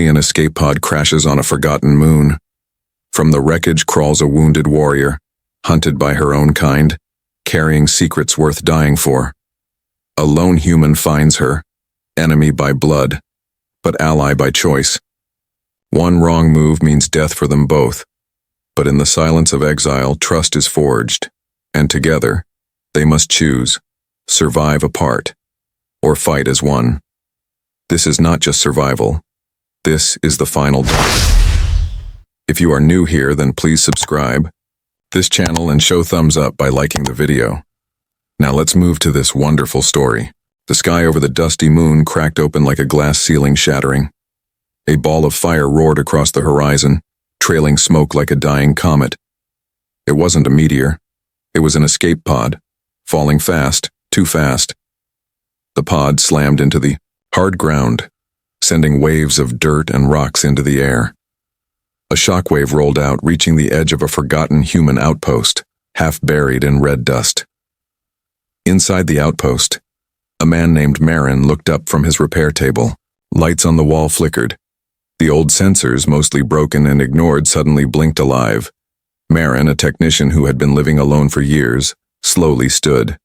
An escape pod crashes on a forgotten moon. From the wreckage crawls a wounded warrior, hunted by her own kind, carrying secrets worth dying for. A lone human finds her, enemy by blood, but ally by choice. One wrong move means death for them both, but in the silence of exile, trust is forged, and together, they must choose, survive apart, or fight as one. This is not just survival. This is the final battle. If you are new here, then please subscribe this channel and show thumbs up by liking the video. Now let's move to this wonderful story. The sky over the dusty moon cracked open like a glass ceiling shattering. A ball of fire roared across the horizon, trailing smoke like a dying comet. It wasn't a meteor. It was an escape pod, falling fast, too fast. The pod slammed into the hard ground, sending waves of dirt and rocks into the air. A shockwave rolled out, reaching the edge of a forgotten human outpost, half buried in red dust. Inside the outpost, a man named Marin looked up from his repair table. Lights on the wall flickered. The old sensors, mostly broken and ignored, suddenly blinked alive. Marin, a technician who had been living alone for years, slowly stood.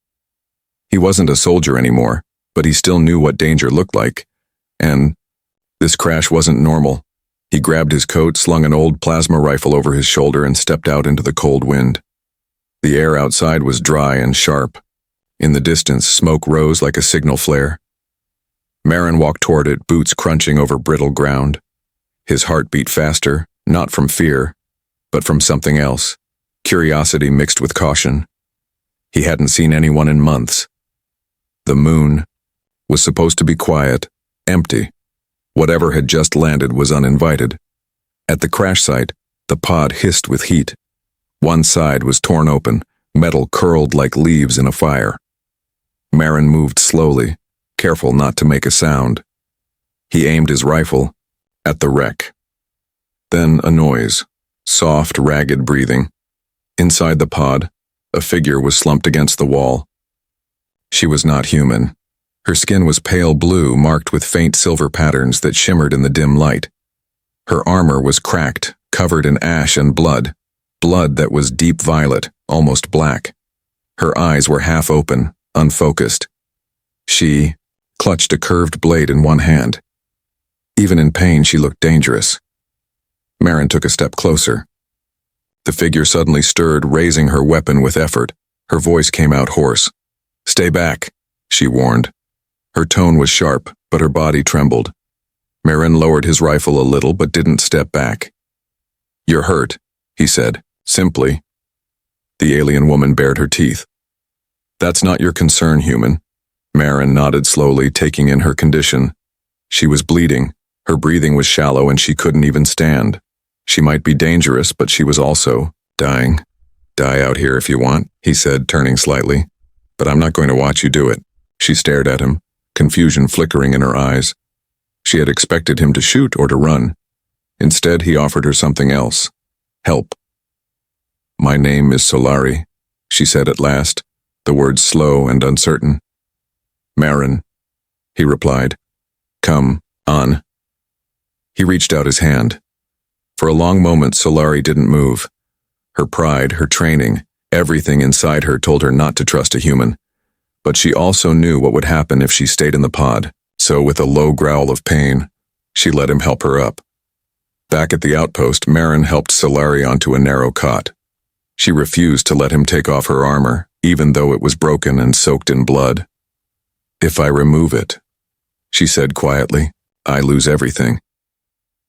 He wasn't a soldier anymore, but he still knew what danger looked like. And this crash wasn't normal. He grabbed his coat, slung an old plasma rifle over his shoulder, and stepped out into the cold wind. The air outside was dry and sharp. In the distance, smoke rose like a signal flare. Marin walked toward it, boots crunching over brittle ground. His heart beat faster, not from fear, but from something else, curiosity mixed with caution. He hadn't seen anyone in months. The moon was supposed to be quiet, empty. Whatever had just landed was uninvited. At the crash site, the pod hissed with heat. One side was torn open, metal curled like leaves in a fire. Marin moved slowly, careful not to make a sound. He aimed his rifle at the wreck. Then a noise, soft, ragged breathing. Inside the pod, a figure was slumped against the wall. She was not human. Her skin was pale blue, marked with faint silver patterns that shimmered in the dim light. Her armor was cracked, covered in ash and blood that was deep violet, almost black. Her eyes were half open, unfocused. She clutched a curved blade in one hand. Even in pain, she looked dangerous. Marin took a step closer. The figure suddenly stirred, raising her weapon with effort. Her voice came out hoarse. "Stay back," she warned. Her tone was sharp, but her body trembled. Marin lowered his rifle a little, but didn't step back. "You're hurt," he said, simply. The alien woman bared her teeth. "That's not your concern, human." Marin nodded slowly, taking in her condition. She was bleeding. Her breathing was shallow, and she couldn't even stand. She might be dangerous, but she was also dying. "Die out here if you want," he said, turning slightly. "But I'm not going to watch you do it." She stared at him, confusion flickering in her eyes. She had expected him to shoot or to run. Instead, he offered her something else. Help. "My name is Solari," she said at last, the words slow and uncertain. "Marin," he replied. "Come on." He reached out his hand. For a long moment, Solari didn't move. Her pride, her training, everything inside her told her not to trust a human. But she also knew what would happen if she stayed in the pod, so with a low growl of pain, she let him help her up. Back at the outpost, Marin helped Solari onto a narrow cot. She refused to let him take off her armor, even though it was broken and soaked in blood. "If I remove it," she said quietly, "I lose everything."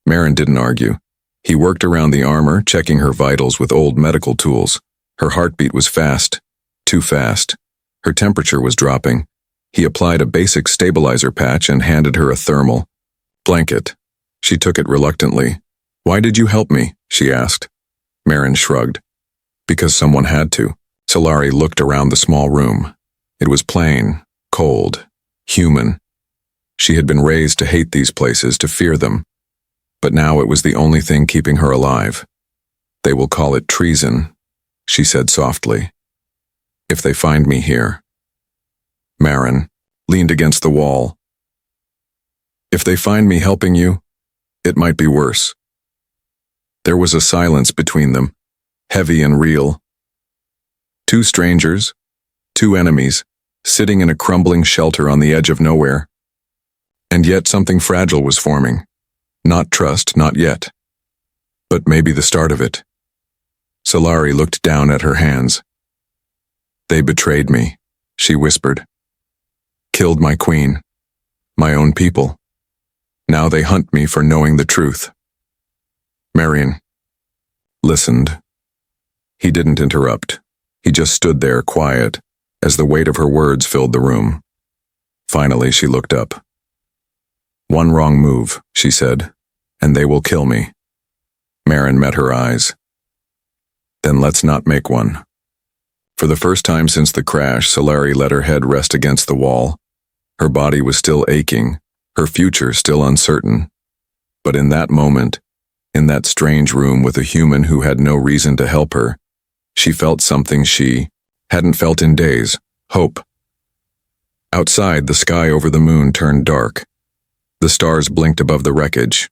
Marin didn't argue. He worked around the armor, checking her vitals with old medical tools. Her heartbeat was fast, too fast. Her temperature was dropping. He applied a basic stabilizer patch and handed her a thermal blanket. She took it reluctantly. "Why did you help me?" she asked. Marin shrugged. "Because someone had to." Solari looked around the small room. It was plain, cold, human. She had been raised to hate these places, to fear them. But now it was the only thing keeping her alive. "They will call it treason," she said softly. "If they find me here." Marin leaned against the wall. "If they find me helping you, It might be worse. There was a silence between them, heavy and real. Two strangers, two enemies, sitting in a crumbling shelter on the edge of nowhere. And yet something fragile was forming. Not trust, not yet. But maybe the start of it. Solari looked down at her hands. "They betrayed me," she whispered. "Killed my queen, my own people. Now they hunt me for knowing the truth." Marion listened. He didn't interrupt. He just stood there, quiet, as the weight of her words filled the room. Finally, she looked up. "One wrong move," she said, "and they will kill me." Marion met her eyes. "Then let's not make one." For the first time since the crash, Solari let her head rest against the wall. Her body was still aching, her future still uncertain. But in that moment, in that strange room with a human who had no reason to help her, she felt something she hadn't felt in days: hope. Outside, the sky over the moon turned dark. The stars blinked above the wreckage.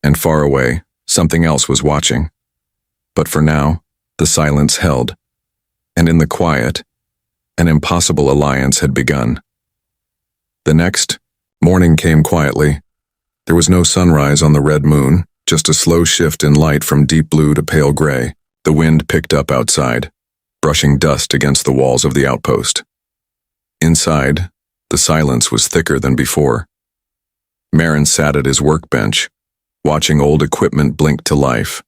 And far away, something else was watching. But for now, the silence held. And in the quiet, an impossible alliance had begun. The next morning came quietly. There was no sunrise on the red moon, just a slow shift in light from deep blue to pale gray. The wind picked up outside, brushing dust against the walls of the outpost. Inside, the silence was thicker than before. Marin sat at his workbench, watching old equipment blink to life,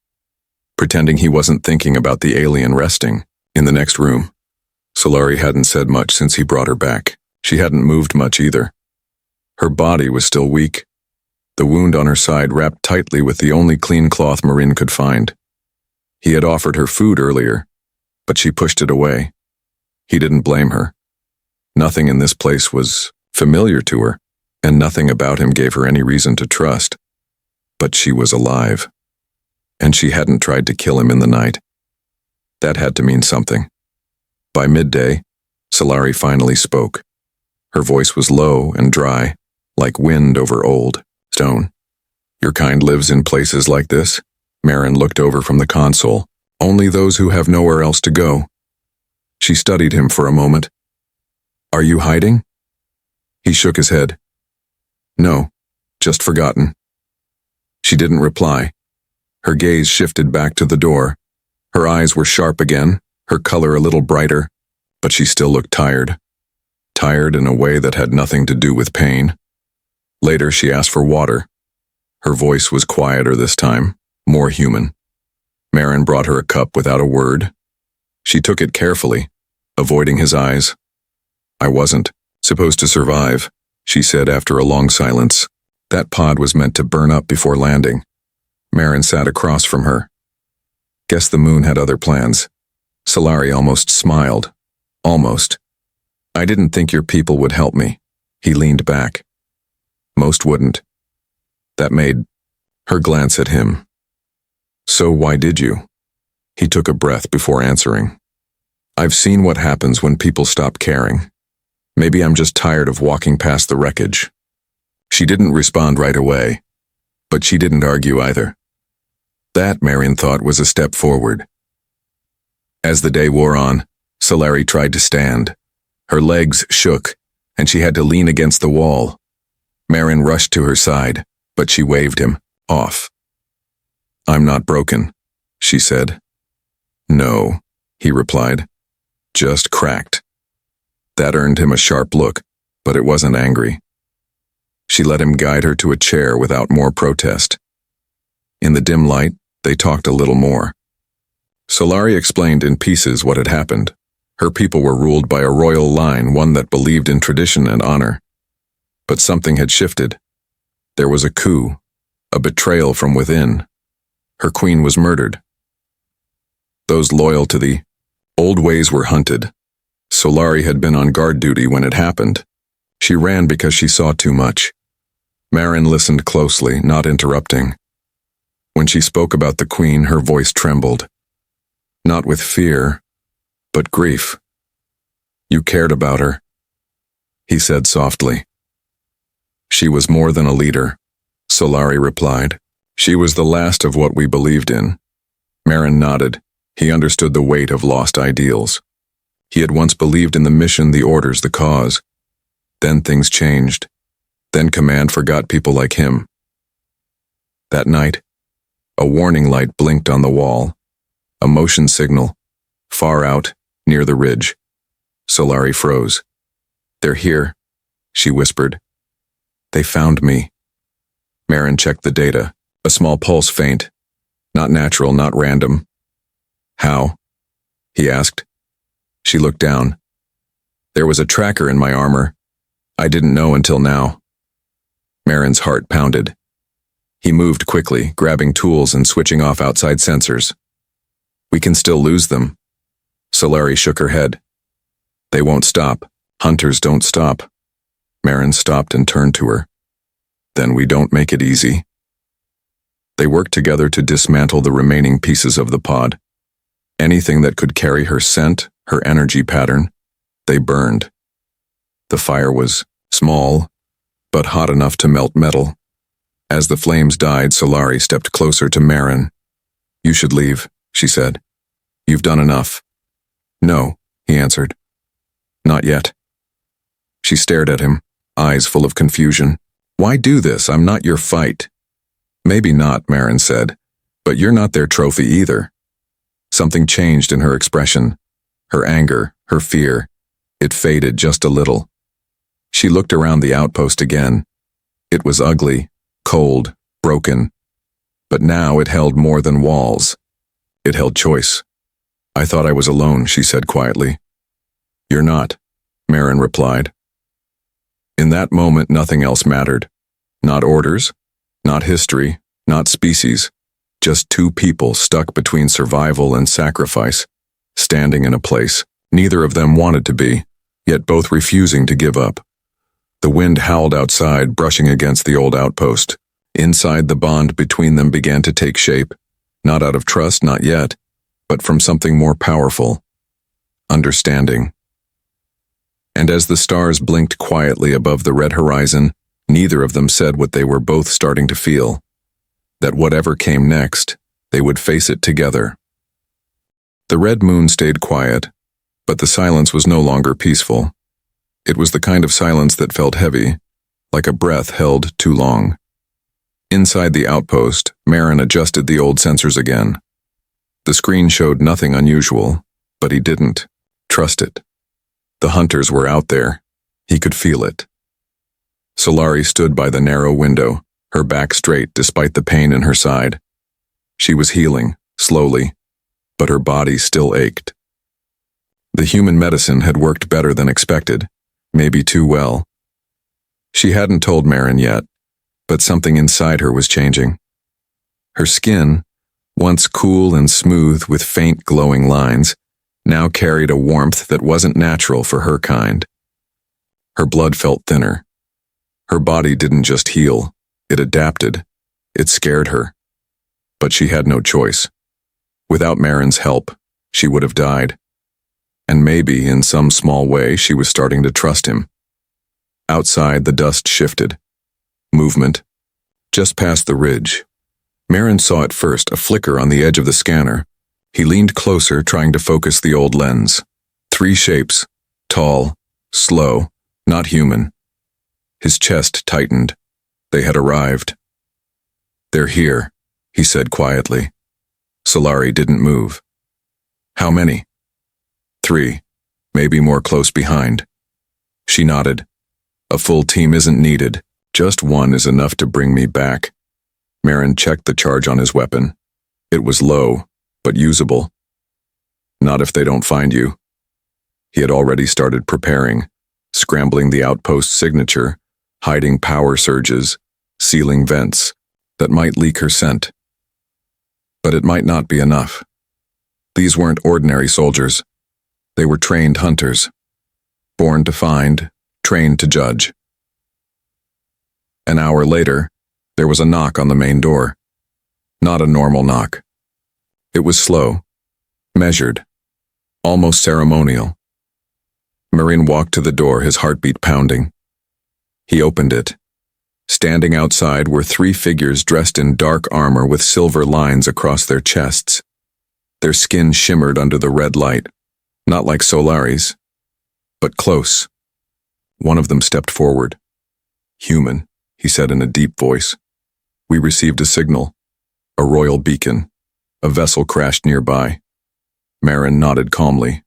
pretending he wasn't thinking about the alien resting in the next room. Solari hadn't said much since he brought her back. She hadn't moved much either. Her body was still weak, the wound on her side wrapped tightly with the only clean cloth Marin could find. He had offered her food earlier, but she pushed it away. He didn't blame her. Nothing in this place was familiar to her, and nothing about him gave her any reason to trust. But she was alive, and she hadn't tried to kill him in the night. That had to mean something. By midday, Solari finally spoke. Her voice was low and dry, like wind over old stone. "Your kind lives in places like this?" Marin looked over from the console. "Only those who have nowhere else to go." She studied him for a moment. "Are you hiding?" He shook his head. "No, just forgotten." She didn't reply. Her gaze shifted back to the door. Her eyes were sharp again, her color a little brighter, but she still looked tired. Tired in a way that had nothing to do with pain. Later, she asked for water. Her voice was quieter this time, more human. Marin brought her a cup without a word. She took it carefully, avoiding his eyes. "I wasn't supposed to survive," she said after a long silence. "That pod was meant to burn up before landing." Marin sat across from her. "Guess the moon had other plans." Solari almost smiled. Almost. "I didn't think your people would help me." He leaned back. "Most wouldn't." That made her glance at him. "So why did you?" He took a breath before answering. "I've seen what happens when people stop caring. Maybe I'm just tired of walking past the wreckage." She didn't respond right away, but she didn't argue either. That, Marion thought, was a step forward. As the day wore on, Solari tried to stand. Her legs shook, and she had to lean against the wall. Marion rushed to her side, but she waved him off. "I'm not broken," she said. "No," he replied. "Just cracked." That earned him a sharp look, but it wasn't angry. She let him guide her to a chair without more protest. In the dim light, they talked a little more. Solari explained in pieces what had happened. Her people were ruled by a royal line, one that believed in tradition and honor. But something had shifted. There was a coup, a betrayal from within. Her queen was murdered. Those loyal to the old ways were hunted. Solari had been on guard duty when it happened. She ran because she saw too much. Marin listened closely, not interrupting. When she spoke about the queen, her voice trembled. Not with fear, but grief. "You cared about her," he said softly. "She was more than a leader." Solari replied. She was the last of what we believed in. Marin nodded. He understood the weight of lost ideals. He had once believed in the mission, the orders, the cause. Then things changed. Then command forgot people like him. That night, a warning light blinked on the wall. A motion signal. Far out, near the ridge. Solari froze. "They're here," she whispered. "They found me." Marin checked the data. A small pulse faint. Not natural, not random. "How?" he asked. She looked down. "There was a tracker in my armor. I didn't know until now." Marin's heart pounded. He moved quickly, grabbing tools and switching off outside sensors. "We can still lose them." Solari shook her head. "They won't stop. Hunters don't stop." Marin stopped and turned to her. "Then we don't make it easy." They worked together to dismantle the remaining pieces of the pod. Anything that could carry her scent, her energy pattern, they burned. The fire was small, but hot enough to melt metal. As the flames died, Solari stepped closer to Marin. "You should leave," she said. "You've done enough." "No," he answered. "Not yet." She stared at him, eyes full of confusion. "Why do this? I'm not your fight." "Maybe not," Marin said, "but you're not their trophy either." Something changed in her expression. Her anger, her fear. It faded just a little. She looked around the outpost again. It was ugly, cold, broken. But now it held more than walls. It held choice. "I thought I was alone," she said quietly. "You're not," Marin replied. In that moment, nothing else mattered. Not orders, not history, not species. Just two people stuck between survival and sacrifice, standing in a place neither of them wanted to be, yet both refusing to give up. The wind howled outside, brushing against the old outpost. Inside, the bond between them began to take shape, not out of trust, not yet, but from something more powerful: understanding. And as the stars blinked quietly above the red horizon, neither of them said what they were both starting to feel: that whatever came next, they would face it together. The red moon stayed quiet, but the silence was no longer peaceful. It was the kind of silence that felt heavy, like a breath held too long. Inside the outpost, Marin adjusted the old sensors again. The screen showed nothing unusual, but he didn't trust it. The hunters were out there. He could feel it. Solari stood by the narrow window, her back straight despite the pain in her side. She was healing, slowly, but her body still ached. The human medicine had worked better than expected, maybe too well. She hadn't told Marin yet, but something inside her was changing. Her skin, once cool and smooth with faint glowing lines, now carried a warmth that wasn't natural for her kind. Her blood felt thinner. Her body didn't just heal, it adapted. It scared her. But she had no choice. Without Marin's help, she would have died. And maybe, in some small way, she was starting to trust him. Outside, the dust shifted. Movement. Just past the ridge. Marin saw at first a flicker on the edge of the scanner. He leaned closer, trying to focus the old lens. 3 shapes. Tall, slow, not human. His chest tightened. They had arrived. "They're here," he said quietly. Solari didn't move. "How many?" 3, maybe more close behind. She nodded. "A full team isn't needed. Just one is enough to bring me back." Marin checked the charge on his weapon. It was low, but usable. "Not if they don't find you." He had already started preparing, scrambling the outpost signature, hiding power surges, sealing vents that might leak her scent. But it might not be enough. These weren't ordinary soldiers. They were trained hunters, born to find, trained to judge. An hour later, there was a knock on the main door. Not a normal knock. It was slow, measured, almost ceremonial. Marin walked to the door, his heartbeat pounding. He opened it. Standing outside were 3 figures dressed in dark armor with silver lines across their chests. Their skin shimmered under the red light, not like Solari's, but close. One of them stepped forward. "Human," he said in a deep voice. "We received a signal. A royal beacon. A vessel crashed nearby." Marin nodded calmly.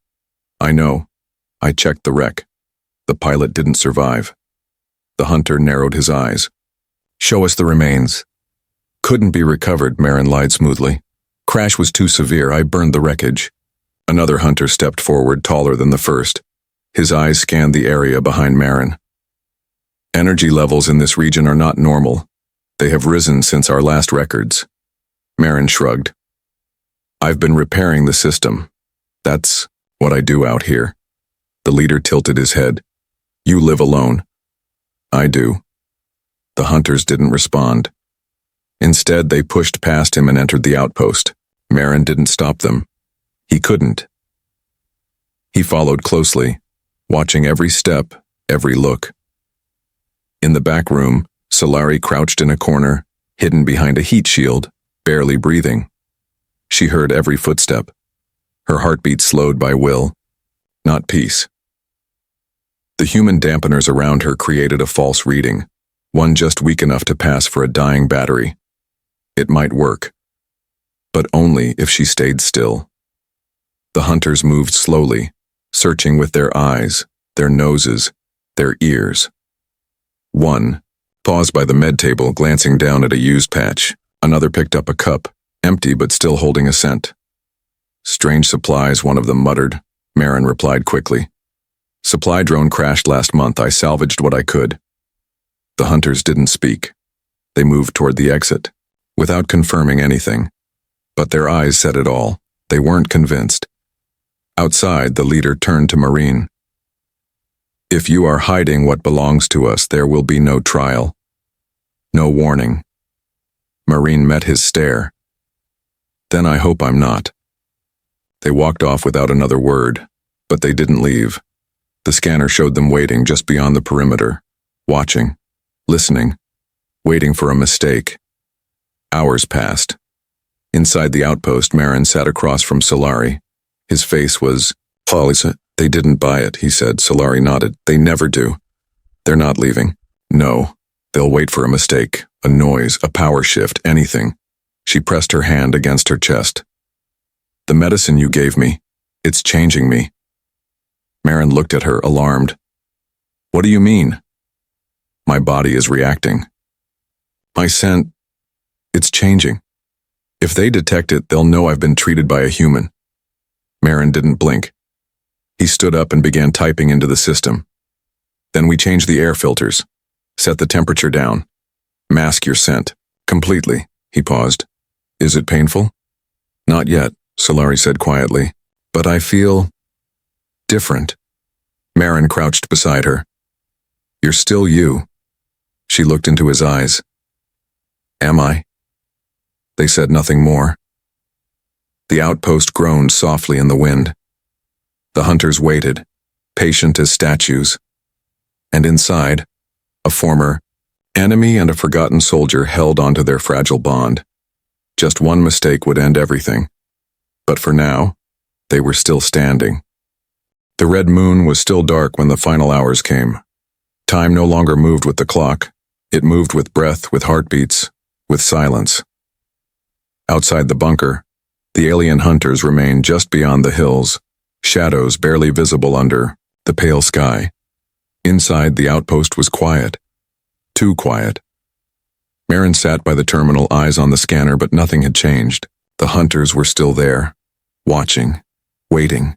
"I know. I checked the wreck. The pilot didn't survive." The hunter narrowed his eyes. "Show us the remains." "Couldn't be recovered," Marin lied smoothly. "Crash was too severe. I burned the wreckage." Another hunter stepped forward, taller than the first. His eyes scanned the area behind Marin. "Energy levels in this region are not normal. They have risen since our last records." Marin shrugged. "I've been repairing the system. That's what I do out here." The leader tilted his head. "You live alone." "I do." The hunters didn't respond. Instead, they pushed past him and entered the outpost. Marin didn't stop them. He couldn't. He followed closely, watching every step, every look. In the back room, Solari crouched in a corner, hidden behind a heat shield, barely breathing. She heard every footstep. Her heartbeat slowed by will, not peace. The human dampeners around her created a false reading, one just weak enough to pass for a dying battery. It might work, but only if she stayed still. The hunters moved slowly, searching with their eyes, their noses, their ears. One paused by the med table, glancing down at a used patch. Another picked up a cup, empty but still holding a scent. "Strange supplies," one of them muttered. Marin replied quickly. "Supply drone crashed last month. I salvaged what I could." The hunters didn't speak. They moved toward the exit, without confirming anything. But their eyes said it all. They weren't convinced. Outside, the leader turned to Marine. "If you are hiding what belongs to us, there will be no trial. No warning." Marine met his stare. "Then I hope I'm not." They walked off without another word, but they didn't leave. The scanner showed them waiting just beyond the perimeter, watching, listening, waiting for a mistake. Hours passed. Inside the outpost, Marin sat across from Solari. His face was flawless. "They didn't buy it," he said. Solari nodded. "They never do. They're not leaving." "No. They'll wait for a mistake, a noise, a power shift, anything." She pressed her hand against her chest. "The medicine you gave me, it's changing me." Marin looked at her, alarmed. "What do you mean?" "My body is reacting. My scent, it's changing. If they detect it, they'll know I've been treated by a human." Marin didn't blink. He stood up and began typing into the system. "Then we changed the air filters. Set the temperature down. Mask your scent. Completely." He paused. "Is it painful?" "Not yet," Solari said quietly. "But I feel different." Marin crouched beside her. "You're still you." She looked into his eyes. "Am I?" They said nothing more. The outpost groaned softly in the wind. The hunters waited, patient as statues. And inside, a former enemy and a forgotten soldier held onto their fragile bond. Just one mistake would end everything. But for now, they were still standing. The red moon was still dark when the final hours came. Time no longer moved with the clock. It moved with breath, with heartbeats, with silence. Outside the bunker, the alien hunters remained just beyond the hills, shadows barely visible under the pale sky. Inside, the outpost was quiet. Too quiet. Marin sat by the terminal, eyes on the scanner, but nothing had changed. The hunters were still there, watching, waiting.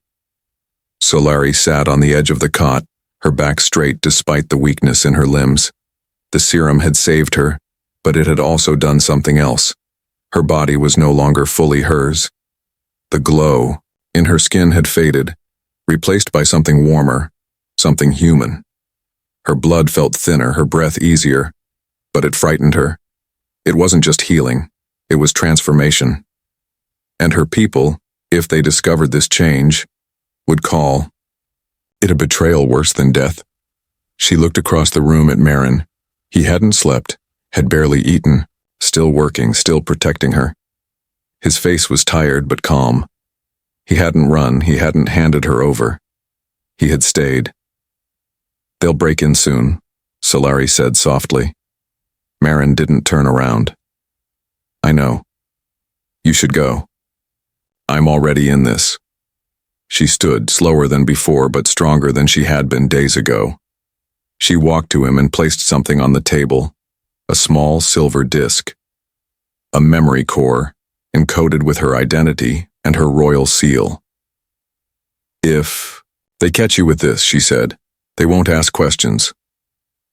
Solari sat on the edge of the cot, her back straight despite the weakness in her limbs. The serum had saved her, but it had also done something else. Her body was no longer fully hers. The glow in her skin had faded, replaced by something warmer, something human. Her blood felt thinner, her breath easier, but it frightened her. It wasn't just healing, it was transformation. And her people, if they discovered this change, would call it a betrayal worse than death. She looked across the room at Marin. He hadn't slept. had barely eaten, still working, still protecting her. His face was tired but calm. He hadn't run, he hadn't handed her over. He had stayed. "They'll break in soon," Solari said softly. Marin didn't turn around. "I know. You should go. I'm already in this." She stood, slower than before but stronger than she had been days ago. She walked to him and placed something on the table, a small silver disc. A memory core, encoded with her identity and her royal seal. "If they catch you with this," she said, "they won't ask questions."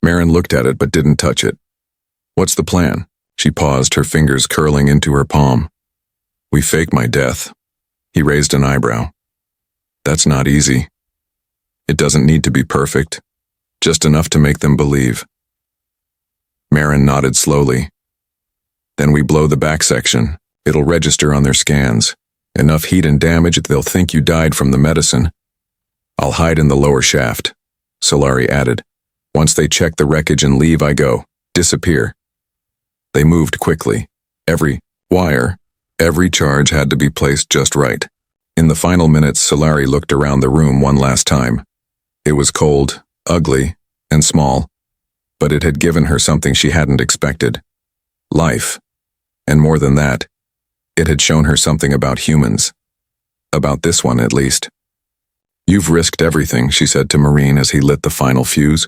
Marin looked at it but didn't touch it. "What's the plan?" She paused, her fingers curling into her palm. "We fake my death." He raised an eyebrow. "That's not easy. It doesn't need to be perfect, just enough to make them believe." Marin nodded slowly. "Then we blow the back section. It'll register on their scans. Enough heat and damage that they'll think you died from the medicine. I'll hide in the lower shaft," Solari added. "Once they check the wreckage and leave, I go. Disappear." They moved quickly. Every wire, every charge had to be placed just right. In the final minutes, Solari looked around the room one last time. It was cold, ugly, and small, but it had given her something she hadn't expected. Life. And more than that, it had shown her something about humans. About this one, at least. "You've risked everything," she said to Marine as he lit the final fuse,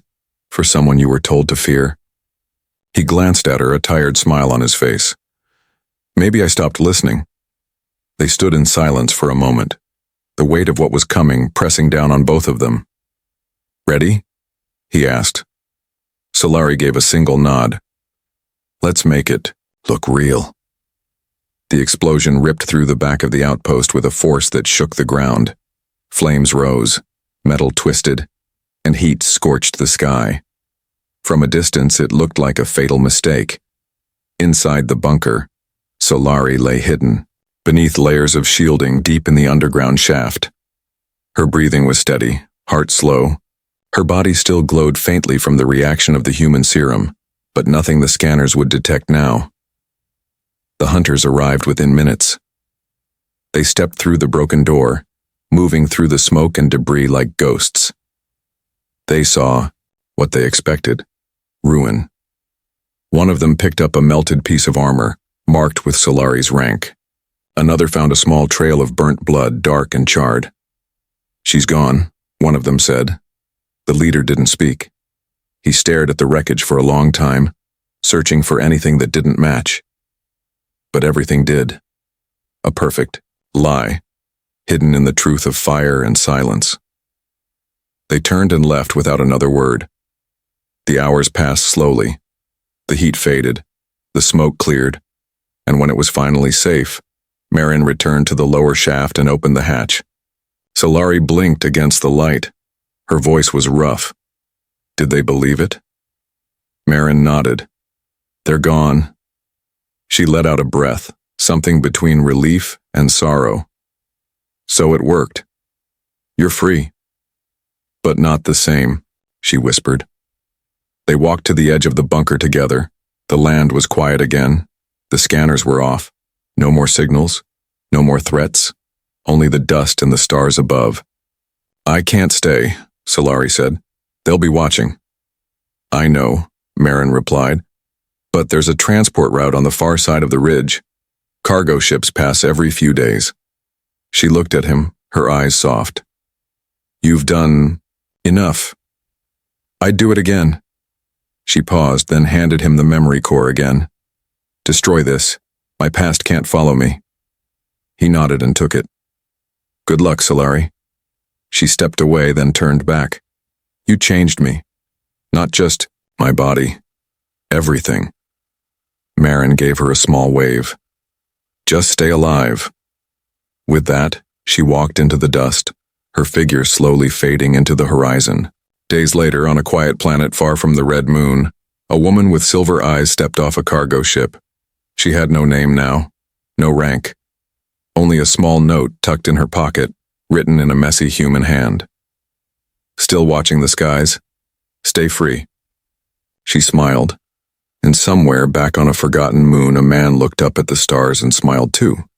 "for someone you were told to fear." He glanced at her, a tired smile on his face. "Maybe I stopped listening." They stood in silence for a moment, the weight of what was coming pressing down on both of them. "Ready?" he asked. Solari gave a single nod. "Let's make it look real." The explosion ripped through the back of the outpost with a force that shook the ground. Flames rose, metal twisted, and heat scorched the sky. From a distance, it looked like a fatal mistake. Inside the bunker, Solari lay hidden, beneath layers of shielding deep in the underground shaft. Her breathing was steady, heart slow. Her body still glowed faintly from the reaction of the human serum, but nothing the scanners would detect now. The hunters arrived within minutes. They stepped through the broken door, moving through the smoke and debris like ghosts. They saw what they expected: ruin. One of them picked up a melted piece of armor, marked with Solari's rank. Another found a small trail of burnt blood, dark and charred. "She's gone," one of them said. The leader didn't speak. He stared at the wreckage for a long time, searching for anything that didn't match. But everything did. A perfect lie, hidden in the truth of fire and silence. They turned and left without another word. The hours passed slowly. The heat faded, the smoke cleared, and when it was finally safe, Marin returned to the lower shaft and opened the hatch. Solari blinked against the light. Her voice was rough. Did they believe it? Marin nodded. "They're gone." She let out a breath, something between relief and sorrow. "So it worked. You're free." "But not the same," she whispered. They walked to the edge of the bunker together. The land was quiet again. The scanners were off. No more signals, no more threats, only the dust and the stars above. "I can't stay," Solari said. "They'll be watching." "I know," Marin replied. "But there's a transport route on the far side of the ridge. Cargo ships pass every few days." She looked at him, her eyes soft. "You've done enough. I'd do it again." She paused, then handed him the memory core again. "Destroy this. My past can't follow me." He nodded and took it. "Good luck, Solari." She stepped away, then turned back. "You changed me. Not just my body. Everything." Marin gave her a small wave. "Just stay alive." With that, she walked into the dust, her figure slowly fading into the horizon. Days later, on a quiet planet far from the red moon, a woman with silver eyes stepped off a cargo ship. She had no name now, no rank. Only a small note tucked in her pocket, written in a messy human hand. "Still watching the skies? Stay free." She smiled. And somewhere back on a forgotten moon, a man looked up at the stars and smiled too.